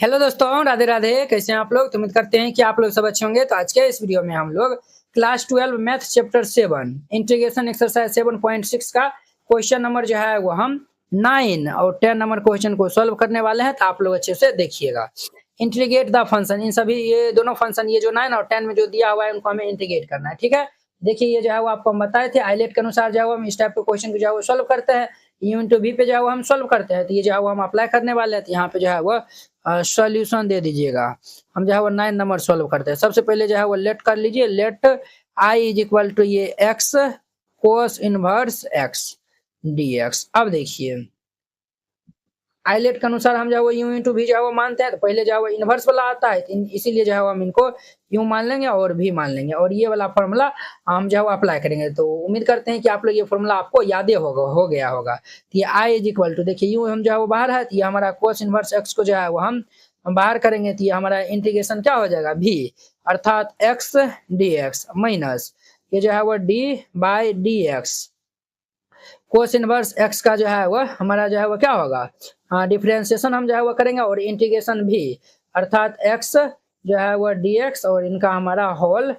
Hello दोस्तों, राधे राधे। कैसे हैं आप लोग? तो उम्मीद करते हैं कि आप लोग सब अच्छे होंगे। तो आज के इस वीडियो में हम लोग class 12 math chapter 7 integration exercise 7.6 का क्वेश्चन नंबर जो है वो हम 9 और 10 नंबर क्वेश्चन को सॉल्व करने वाले हैं। तो आप लोग अच्छे से देखिएगा। इंटीग्रेट द फंक्शन, इन सभी ये दोनों फंक्शन, ये जो 9 और 10 में जो दिया हुआ है उनको हमें इंटीग्रेट करना है। ठीक है, देखिए ये जो है वो आपको हम बताए थे आइलेट के अनुसार जो है हम इस टाइप के क्वेश्चन को जो है वो सॉल्व करते हैं। यू इंटू वी पे जो है वो हम सॉल्व करते हैं। तो ये जो है वो हम अप्लाई करने वाले हैं। तो यहाँ पे जो है वो सॉल्यूशन दे दीजिएगा। हम जो है वो 9 नंबर सॉल्व करते हैं। सबसे पहले जो है वो लेट कर लीजिए। Let I is equal to ये x cos inverse x d x. अब देखिए आइलेट के अनुसार हम जो है वो यू इंटू भी जो है वो मानते हैं। तो पहले जो है वो इनवर्स वाला आता है, इसीलिए जो है वो हम इनको यू मान लेंगे और भी मान लेंगे, और ये वाला फॉर्मूला हम जो है वो अप्लाई करेंगे। तो उम्मीद करते हैं कि आप लोग ये फॉर्मूला आपको याद हो गया होगा। तो ये आई इज इक्वल टू, देखिए यू हम जो है वो बाहर है, तो ये हमारा कोस इनवर्स एक्स को जो है वो हम बाहर करेंगे। तो ये हमारा इंटीग्रेशन क्या हो जाएगा, भी अर्थात एक्स डी एक्स माइनस ये जो है वो D by D x cos inverse x का जो है वो हमारा जो है वो क्या होगा, डिफरेंशिएशन हम जो है वो करेंगे, और इंटीग्रेशन भी अर्थात एक्स जो है वो डी एक्स और इनका हमारा होल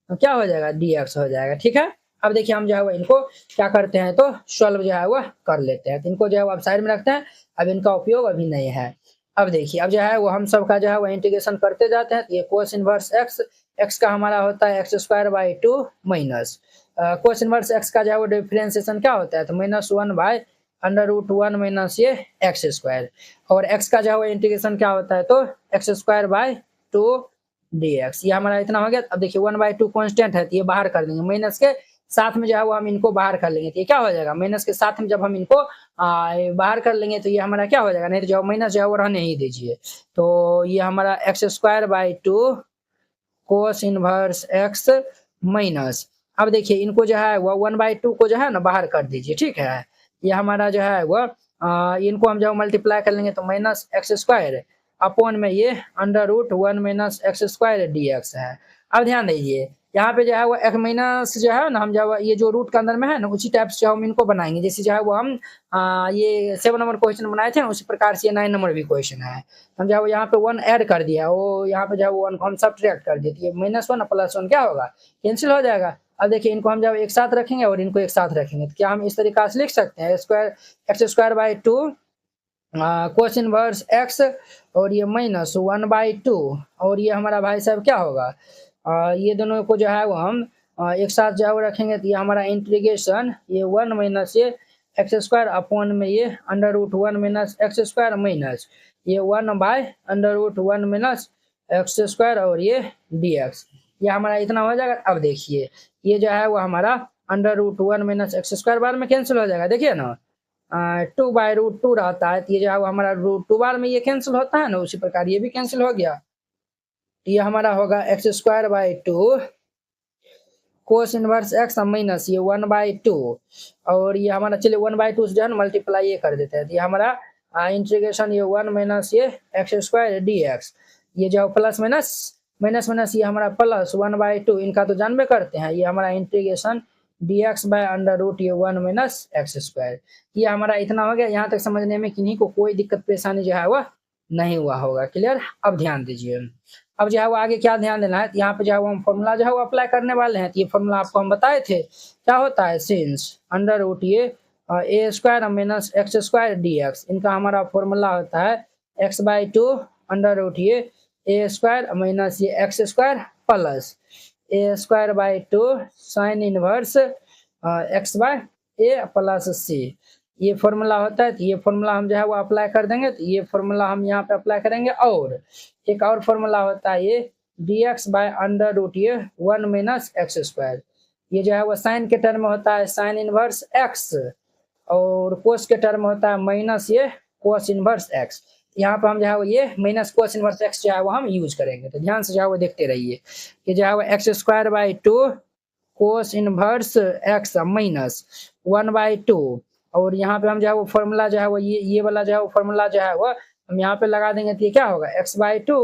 क्या हो जाएगा, डी एक्स हो जाएगा। ठीक है, अब देखिए हम जो है वो इनको क्या करते हैं, तो सॉल्व जो है वो कर लेते हैं। तो इनको जो है वो अब साइड में रखते हैं, अब इनका उपयोग अभी नहीं है। अब देखिए अब जो है वो हम सबका जो है वो इंटीग्रेशन करते जाते हैं। तो ये कोस इनवर्स एक्स, एक्स का हमारा होता है x square by 2 minus cos inverse x का जो है वो डिफरेंशिएशन क्या होता है, तो -1 बाय अंडर रूट 1 माइनस ये एक्स स्क्वायर, और एक्स का जो है वो इंटीग्रेशन क्या होता है, तो x square by 2 D x. ये हमारा इतना हो गया। अब देखिए 1/2 कॉन्स्टेंट है, तो ये बाहर कर देंगे। माइनस के साथ में जो है वो हम इनको बाहर कर लेंगे। तो ये क्या हो जाएगा, माइनस के साथ में जब हम इनको बाहर कर लेंगे तो ये हमारा क्या हो जाएगा, नहीं तो जो माइनस जो है वो रहने ही दीजिए। तो ये हमारा x square by 2 cos inverse x minus, अब देखिए इनको जो है वो 1/2 को जो है ना बाहर कर दीजिए। ठीक है, ये हमारा जो है वो इनको हम जब मल्टीप्लाई कर लेंगे तो माइनस एक्स स्क्वायर अपॉन में ये under root 1 minus x square d x है। अब ध्यान दीजिए यहाँ पे जो है वो एक माइनस जो है ना, हम जब ये जो रूट के अंदर में है ना उसी टाइप से हम इनको बनाएंगे, जैसे जो है वो हम ये 7 नंबर क्वेश्चन बनाए थे ना, उसी प्रकार से ये 9 नंबर भी क्वेश्चन है। हम जो है यहाँ पे 1 ऐड कर दिया, वो यहाँ पे जो है वो 1 हम सब्ट्रैक्ट कर दिए। ये -1 प्लस 1 क्या होगा, कैंसिल हो जाएगा। अब देखिए इनको हम जब एक साथ रखेंगे और इनको एक साथ रखेंगे तो क्या हम इस तरीका से लिख सकते हैं, square x square by 2 cos inverse x और ये -1/2, और ये हमारा भाई साहब क्या होगा, ये दोनों को जो है वो हम एक साथ जो है वो रखेंगे। तो ये हमारा इंटीग्रेशन ये 1 माइनस ये एक्स स्क्वायर अपॉन में ये under root 1 minus x square minus ये 1 by under root 1 minus x square और ये डी एक्स, ये हमारा इतना हो जाएगा। अब देखिए ये जो है वो हमारा under root 1 minus x square बार में कैंसिल हो जाएगा। देखिए ना 2/√2 रहता है, तो ये जो है वो हमारा रूट 2 बार में ये कैंसिल होता है ना, उसी प्रकार ये भी कैंसिल हो गया। तो ये हमारा होगा x square by 2 cos inverse x minus ये 1/2, और ये हमारा चलिए 1/2 से जो है ना मल्टीप्लाई ये कर देते हैं। तो ये हमारा इंटीग्रेशन ये 1 माइनस ये एक्स स्क्वायर डी एक्स, ये जो प्लस माइनस माइनस माइनस ये हमारा प्लस 1/2, इनका तो जानबे करते हैं। ये हमारा integration d x by under root ये 1 माइनस एक्स स्क्वायर, ये हमारा इतना हो गया। यहाँ तक समझने में किन्हीं को कोई दिक्कत परेशानी जो है वह नहीं हुआ होगा, क्लियर। अब ध्यान दीजिए, अब जो है वो आगे क्या ध्यान देना है, यहाँ पे जो है वो हम फॉर्मूला जो है वो अप्लाई करने वाले हैं। तो ये फॉर्मूला आपको हम बताए थे क्या होता है, सिंस अंडर रूट ये a square minus x square d x, इनका हमारा फॉर्मूला होता है x/2 अंडर रूट ये ए स्क्वायर माइनस ये x square plus a square by 2 sine inverse x by a plus C, ये फॉर्मूला होता है। तो ये फॉर्मूला हम जो है वो अप्लाई कर देंगे। तो ये फॉर्मूला हम यहाँ पे अप्लाई करेंगे, और एक और फॉर्मूला होता है ये d x by under root ये 1 माइनस एक्स स्क्वायर, ये जो है वो साइन के टर्म में होता है साइन इनवर्स एक्स, और कोस के टर्म में होता है माइनस ये कोस इनवर्स एक्स। यहाँ पर हम जो है वो ये माइनस कोस इनवर्स एक्स जो है वो हम यूज करेंगे। तो ध्यान से जो है वो देखते रहिए कि जो है वो x square by 2 cos inverse x minus 1/2, और यहाँ पे हम जो है वो फॉर्मूला जो है वो ये वाला जो है वो फॉर्मूला जो है वो हम यहाँ पे लगा देंगे। तो ये क्या होगा x/2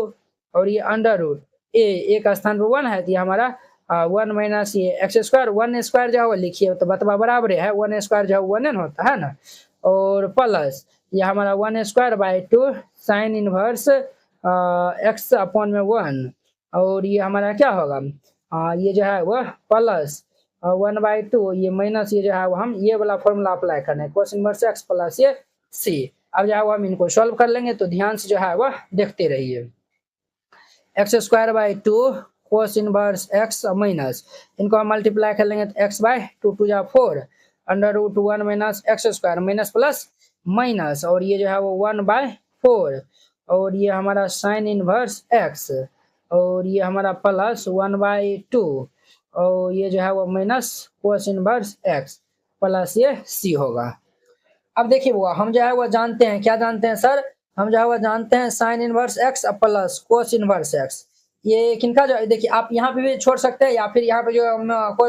और ये अंडर रूट ए का स्थान पे 1 है, तो ये हमारा 1 माइनस ये एक्स स्क्वायर 1 स्क्वायर जो है वो लिखिए तो बतवा बराबर है 1 स्क्वायर जो है 1 होता है ना, और प्लस ये हमारा 1 square by 2 sine inverse x upon में 1, और ये हमारा क्या होगा, ये जो है वह प्लस 1/2, ये माइनस, ये जो है वो हम ये वाला फॉर्मूला अप्लाई करना है, कोस इनवर्स एक्स प्लस ये सी। अब जो है वो हम इनको सॉल्व कर लेंगे, तो ध्यान से जो है वह देखते रहिए। x²/2 कोस इनवर्स एक्स माइनस, इनको हम मल्टीप्लाई कर लेंगे तो x/2 2 जा 4 √1 minus x² minus plus minus, और ये जो है वो 1/4, और ये हमारा साइन इनवर्स x, और ये हमारा प्लस 1/2, और ये जो है वो minus cos inverse x plus ये c होगा। अब देखिए वो हम जो है वो जानते हैं, क्या जानते हैं सर, हम जो है वो जानते हैं sign inverse x plus cos inverse x. ये किनका जो देखिए आप यहाँ पे भी छोड़ सकते हैं, या फिर यहाँ पे जो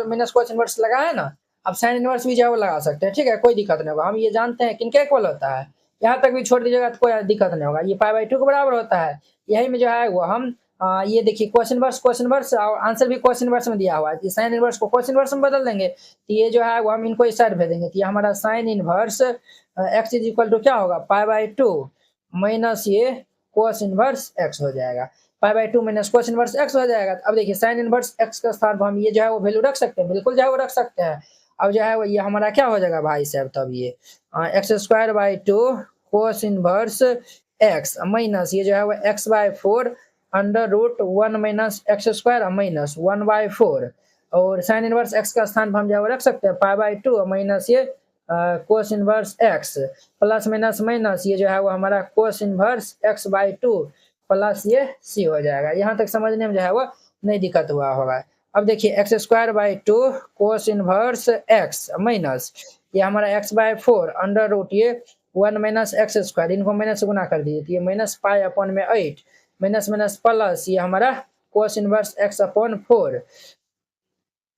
माइनस कोस इनवर्स लगा है ना, आप साइन इनवर्स भी जो है वो लगा सकते हैं, ठीक है, कोई दिक्कत नहीं होगा। हम ये जानते हैं किनका इक्वल होता है, यहाँ तक भी छोड़ दीजिएगा तो कोई दिक्कत नहीं होगा, ये π/2 के बराबर होता है। यही में जो है वो हम ये देखिए कोस इनवर्स और आंसर भी कोस इनवर्स में दिया हुआ है, साइन इनवर्स को कोस इनवर्स में बदल देंगे, तो ये जो है वो हम इनको इस साइड भेजेंगे, तो ये हमारा sine inverse x is equal to क्या होगा, π/2 माइनस ये कोस इनवर्स एक्स हो जाएगा, π/2 माइनस कोस इनवर्स एक्स हो जाएगा। अब देखिए साइन इनवर्स एक्स का स्थान पर हम ये जो है वो वैल्यू रख सकते हैं, बिल्कुल जो है वो रख सकते हैं। अब जो है वो ये हमारा क्या हो जाएगा भाई साहब, तब ये x²/2 कोस इनवर्स एक्स माइनस ये जो है वो x/4 √1 माइनस x² माइनस 1/4, और साइन इनवर्स एक्स का स्थान पर हम जो है वो रख सकते हैं π/2 माइनस ये कोस inverse x plus minus minus ये जो है वो हमारा कोस इनवर्स x/2 प्लस ये c हो जाएगा। यहाँ तक समझने में जो है वो नहीं दिक्कत हुआ होगा। अब देखिए x²/2 कोस इनवर्स एक्स माइनस ये हमारा x/4 ये 1 माइनस x², इनको माइनस गुना कर दीजिए, तो ये माइनस π/8 माइनस माइनस प्लस ये हमारा कोस इनवर्स x/4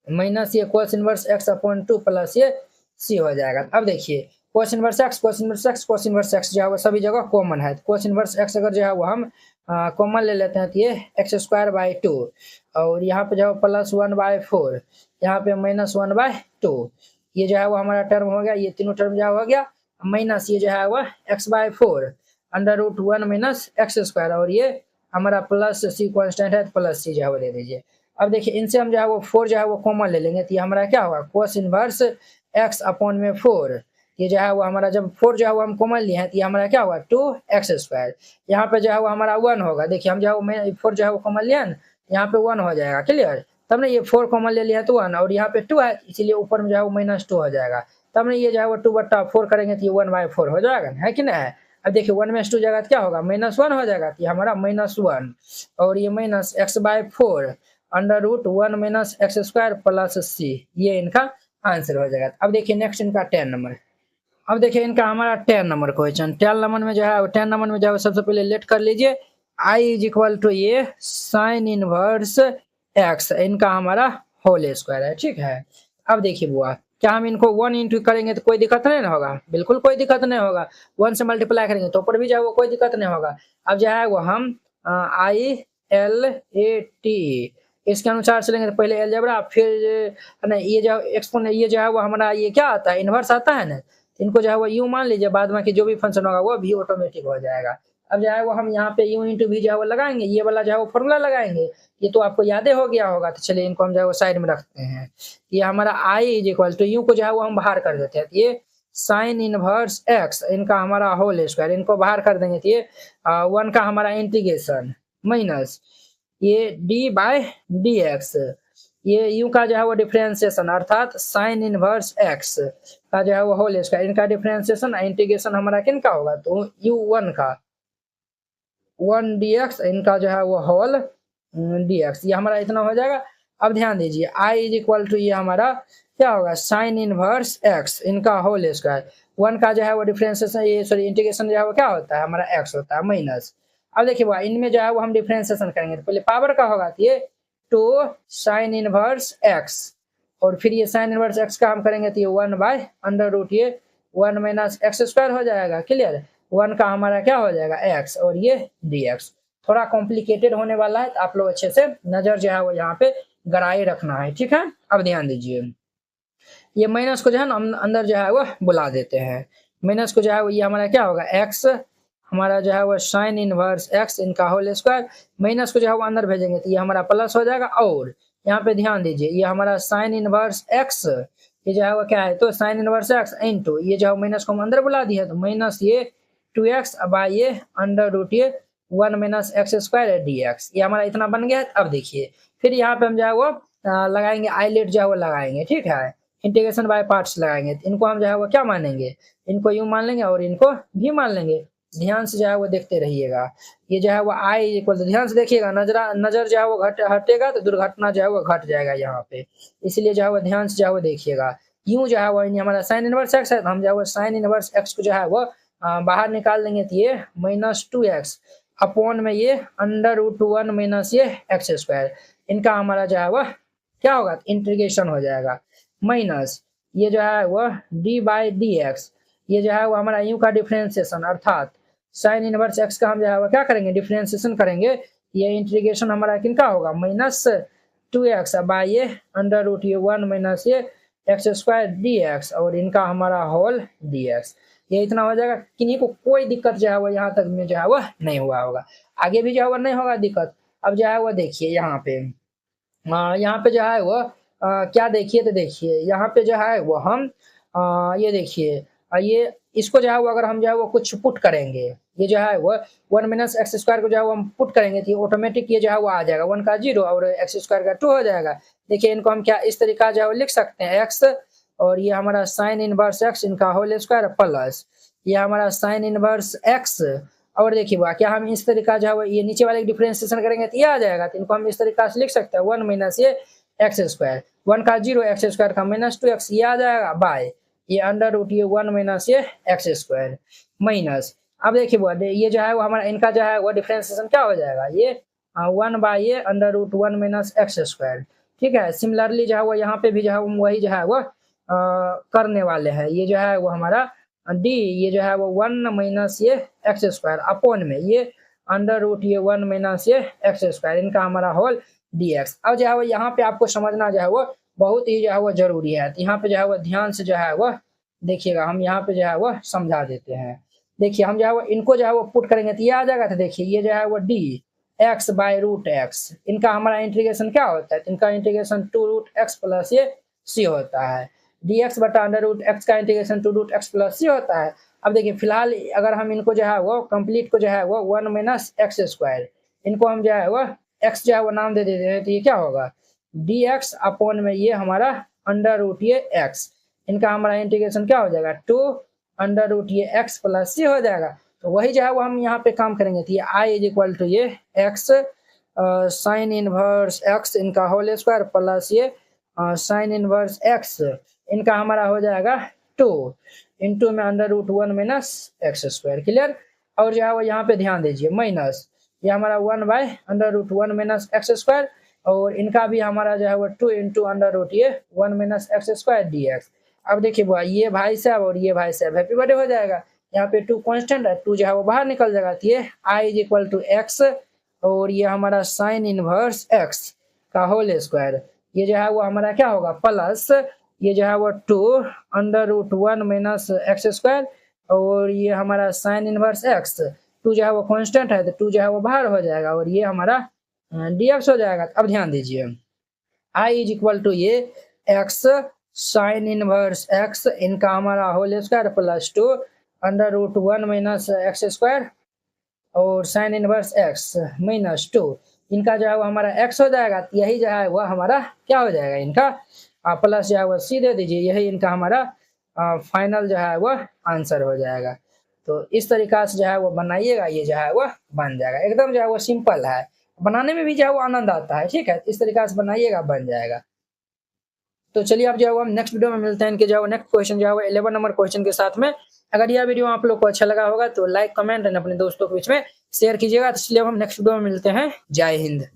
माइनस ये कोस इनवर्स x/2 प्लस ये c हो जाएगा। अब देखिए कोस इनवर्स x जो है वो सभी जगह कॉमन है, कोस इनवर्स x अगर जो है वो हम कॉमन ले लेते हैं तो ये x²/2, और यहाँ पे जो है प्लस 1/4, यहाँ पे माइनस 1/2, ये जो है वो हमारा टर्म हो गया, ये तीनों टर्म जो हो गया, माइनस ये जो है वो x/4 √1 माइनस x², और ये हमारा प्लस c कांस्टेंट है, प्लस c जो है वो दे दीजिए। अब देखिए इनसे हम जो है वो 4 जो है वो कॉमन ले लेंगे, तो ये हमारा क्या होगा, कोस इनवर्स x/4, ये जो है वो हमारा जब 4 जो है वो हम कॉमन लिए हैं, तो ये हमारा क्या होगा 2x², यहाँ पे जो है वो हमारा 1 होगा। देखिए हम जो है वो 4 जो है वो कॉमन लिया ना, यहाँ पे 1 हो जाएगा, क्लियर। तब ना ये 4 कॉमन ले लिया तो 1, और यहाँ पे 2 है, इसीलिए ऊपर में जो है वो -2 हो जाएगा। तब ना ये जो है वो 2/4 करेंगे तो ये 1/4 हो जाएगा, है कि नहीं। अब देखिए 1 में 2 जगह क्या होगा, -1 हो जाएगा, तो ये हमारा -1, और ये minus x/4 √1 minus x² plus c, ये इनका आंसर हो जाएगा। अब देखिए नेक्स्ट इनका 10 नंबर। अब देखिए इनका हमारा 10 नंबर क्वेश्चन, 10 नंबर में जो है 10 नंबर में जो है सबसे पहले लेट कर लीजिए I इज इक्वल टू ये साइन इनवर्स x, इनका हमारा होल स्क्वायर है, ठीक है। अब देखिए बुआ क्या हम इनको 1 इंटू करेंगे तो कोई दिक्कत नहीं ना होगा, बिल्कुल कोई दिक्कत नहीं होगा। 1 से मल्टीप्लाई करेंगे तो ऊपर भी जो है वो कोई दिक्कत नहीं होगा। अब जो है वो हम ILAT इसके अनुसार चलेंगे, तो पहले अलजेब्रा फिर नहीं, ये जो एक्सपोन ये जो है वो हमारा ये क्या आता है, इनवर्स आता है ना, इनको जो है वो यू मान लीजिए, बाद में कि जो भी फंक्शन होगा वो भी ऑटोमेटिक हो जाएगा। अब जो है वो हम यहाँ पे यू इंटू भी जो है वो लगाएंगे, ये वाला जो है वो फॉर्मूला लगाएंगे, ये तो आपको याद हो गया होगा। तो चलिए इनको हम जो है वो साइड में रखते हैं। ये हमारा I is equal to u को जो है वो हम बाहर कर देते हैं, ये साइन इनवर्स x, इनका हमारा होल स्क्वायर, इनको बाहर कर देंगे, तो ये 1 का हमारा इंटीग्रेशन माइनस ये d/dx, ये यू का जो है वो डिफरेंशिएशन अर्थात साइन इनवर्स x का जो है वो होल स्क्वायर, इनका डिफरेंशिएशन इंटीग्रेशन हमारा किन का होगा, तो u1 का 1 dx, इनका जो है वो होल dx, ये हमारा इतना हो जाएगा। अब ध्यान दीजिए I इज इक्वल टू ये हमारा क्या होगा साइन इनवर्स x, इनका होल स्क्वायर, 1 का जो है वो डिफरेंशिएशन ये सॉरी इंटीग्रेशन जो है वो क्या होता है हमारा x होता है माइनस। अब देखिए वो इनमें जो है वो हम डिफरेंशिएशन करेंगे, तो पहले पावर का होगा, तो ये 2 साइन इनवर्स x, और फिर ये साइन इनवर्स x का हम करेंगे तो ये 1/√, ये 1 माइनस x² हो जाएगा, क्लियर। 1 का हमारा क्या हो जाएगा x, और ये dx। थोड़ा कॉम्प्लिकेटेड होने वाला है, तो आप लोग अच्छे से नजर जो है वो यहाँ पे गड़ाई रखना है, ठीक है। अब ध्यान दीजिए ये माइनस को जो है ना अंदर जो है वो बुला देते हैं, माइनस को जो है वो ये हमारा क्या होगा x हमारा जो है वो साइन इनवर्स एक्स इनका होल स्क्वायर, माइनस को जो है वो अंदर भेजेंगे तो ये हमारा प्लस हो जाएगा। और यहाँ पे ध्यान दीजिए ये हमारा साइन इनवर्स एक्स, ये जो है वो क्या है तो साइन इनवर्स एक्स इनटू ये जो है माइनस को हम अंदर बुला दिया तो माइनस ये 2x बाई ये अंडर रूट ये 1 माइनस एक्स स्क्वायर dx, ये हमारा इतना बन गया। अब देखिए फिर यहाँ पे हम जो है वो लगाएंगे आईलेट जो है वो लगाएंगे, ठीक है, इंटीग्रेशन बाय पार्ट्स लगाएंगे। तो इनको हम जो है वो क्या मानेंगे, इनको यूं मान लेंगे और इनको भी मान लेंगे। ध्यान से जो है वो देखते रहिएगा। ये जो है वो आई इक्वल तो ध्यान से देखिएगा, नजर जो है वो हटेगा तो दुर्घटना जो है वो घट जाएगा यहाँ पे, इसलिए जो है वो ध्यान से जो है वो देखिएगा। यूं जो है वो हमारा साइन इनवर्स एक्स है तो हम जो है वो साइन इनवर्स एक्स को जो है वो बाहर निकाल देंगे तो ये -2x अपॉन में ये अंडर रूट 1 माइनस ये एक्स स्क्वायर, इनका हमारा जो है वो क्या होगा इंटीग्रेशन हो जाएगा माइनस ये जो है वो d बाई डी एक्स, ये जो है वो हमारा यू का डिफ्रेंसिएशन अर्थात साइन इनवर्स एक्स का हम जो है वो क्या करेंगे डिफ्रेंसिएशन करेंगे, ये इंटीग्रेशन हमारा किनका होगा -2x बाई ये अंडर रूट ये 1 माइनस ये एक्स स्क्वायर डी एक्स और इनका हमारा होल डी एक्स। ये इतना हो जाएगा, किन्हीं को कोई दिक्कत जो है वो यहाँ तक में जो है वो नहीं हुआ होगा, आगे भी जो है वो नहीं होगा दिक्कत। अब जो है वो देखिए यहाँ पे जो है वो क्या देखिए तो देखिए यहाँ पे जो है वो हम ये देखिए ये इसको जो है वो अगर हम जो है वो कुछ पुट करेंगे, ये जो है वो 1 माइनस एक्स स्क्वायर को जो है वो हम पुट करेंगे तो ऑटोमेटिक ये जो है वो आ जाएगा 1 का 0 और एक्स स्क्वायर का 2 हो जाएगा। देखिए इनको हम क्या इस तरीका जो है वो लिख सकते हैं एक्स और ये हमारा साइन इनवर्स एक्स इनका होल स्क्वायर प्लस ये हमारा साइन इनवर्स एक्स और देखिए वो क्या हम इस तरीका जो है वो ये नीचे वाले डिफरेंशिएशन करेंगे तो ये आ जाएगा, तो इनको हम इस तरीका से लिख सकते हैं 1 माइनस ये एक्स स्क्वायर 1 का 0 एक्स स्क्वायर का -2x ये आ जाएगा बाय ये अंडर रूट ये 1 माइनस ये एक्स स्क्वायर माइनस। अब देखिए वो ये जो है वो हमारा इनका जो है वो डिफरेंशिएशन क्या हो जाएगा ये 1 बाय ये under root 1 minus x square, ठीक है। सिमिलरली जो है वो यहाँ पे भी जो है वही जो है वो करने वाले हैं, ये जो है वो हमारा डी ये जो है वो 1 माइनस ये एक्स स्क्वायर अपॉन में ये अंडर रूट ये 1 माइनस ये एक्स स्क्वायर इनका हमारा होल dx। अब जो है वो यहाँ पे आपको समझना जो है वो बहुत ही जो है वो जरूरी है, तो यहाँ पे जो है वो ध्यान से जो है वो देखिएगा, हम यहाँ पे जो है वो समझा देते हैं। देखिए हम जो है वो इनको जो है वो पुट करेंगे तो ये आ जाएगा, तो देखिए ये जो है वो d x by root x इनका हमारा इंटीग्रेशन क्या होता है, इनका इंटीग्रेशन 2 रूट एक्स प्लस ये सी होता है, dx बटा अंडर रूट एक्स का इंटीग्रेशन 2 रूट एक्स प्लस सी होता है। अब देखिए फिलहाल अगर हम इनको जो है वो कंप्लीट को जो है वो 1 माइनस एक्स स्क्वायर इनको हम जो है वो x जो है वो नाम दे देते हैं तो ये क्या होगा dx अपॉन में ये हमारा अंडर रूट ये x इनका हमारा इंटीग्रेशन क्या हो जाएगा 2 अंडर रूट ये x प्लस सी हो जाएगा। तो वही जो है वो हम यहाँ पे काम करेंगे तो ये i इज इक्वल टू ये x साइन इनवर्स x इनका होल स्क्वायर प्लस ये साइन इनवर्स x इनका हमारा हो जाएगा 2 इंटू में under root 1 minus x square, clear. और जो है वो यहाँ पे ध्यान दीजिए माइनस ये हमारा 1 by under root 1 minus x square और इनका भी हमारा जो है वो 2 इंटू अंडर रूट ये 1 minus x square d x. अब देखिए वो ये भाई साहब और ये भाई साहब हैप्पी बर्थडे हो जाएगा, यहाँ पे 2 कांस्टेंट है 2 जो है वो बाहर निकल जाएगा तो ये i is equal to x और ये हमारा साइन इनवर्स एक्स का होल स्क्वायर ये जो है वो हमारा क्या होगा प्लस ये जो है वो 2 under root 1 minus x square और ये हमारा साइन इनवर्स एक्स 2 जो है वो कांस्टेंट है तो 2 जो है वो बाहर हो जाएगा और ये हमारा dx हो जाएगा। अब ध्यान दीजिए i इज इक्वल टू ये x साइन इनवर्स x इनका हमारा whole square plus 2 under root 1 minus x square और साइन इनवर्स x माइनस 2 इनका जो है वो हमारा x हो जाएगा, यही जो है वो हमारा क्या हो जाएगा इनका प्लस जो है वो सी दे दीजिए, यही इनका हमारा फाइनल जो है वो आंसर हो जाएगा। तो इस तरीका से जो है वो बनाइएगा, ये जो है वो बन जाएगा, एकदम जो है वो सिंपल है, बनाने में भी जो है वो आनंद आता है, ठीक है। इस तरीका से बनाइएगा बन जाएगा। तो चलिए अब जो है वो हम नेक्स्ट वीडियो में मिलते हैं, इनके जो है वो नेक्स्ट क्वेश्चन जो है वो 11 नंबर क्वेश्चन के साथ में। अगर यह वीडियो आप लोग को अच्छा लगा होगा तो लाइक कमेंट एंड अपने दोस्तों के बीच में शेयर कीजिएगा। तो चलिए हम नेक्स्ट वीडियो में मिलते हैं। जय हिंद।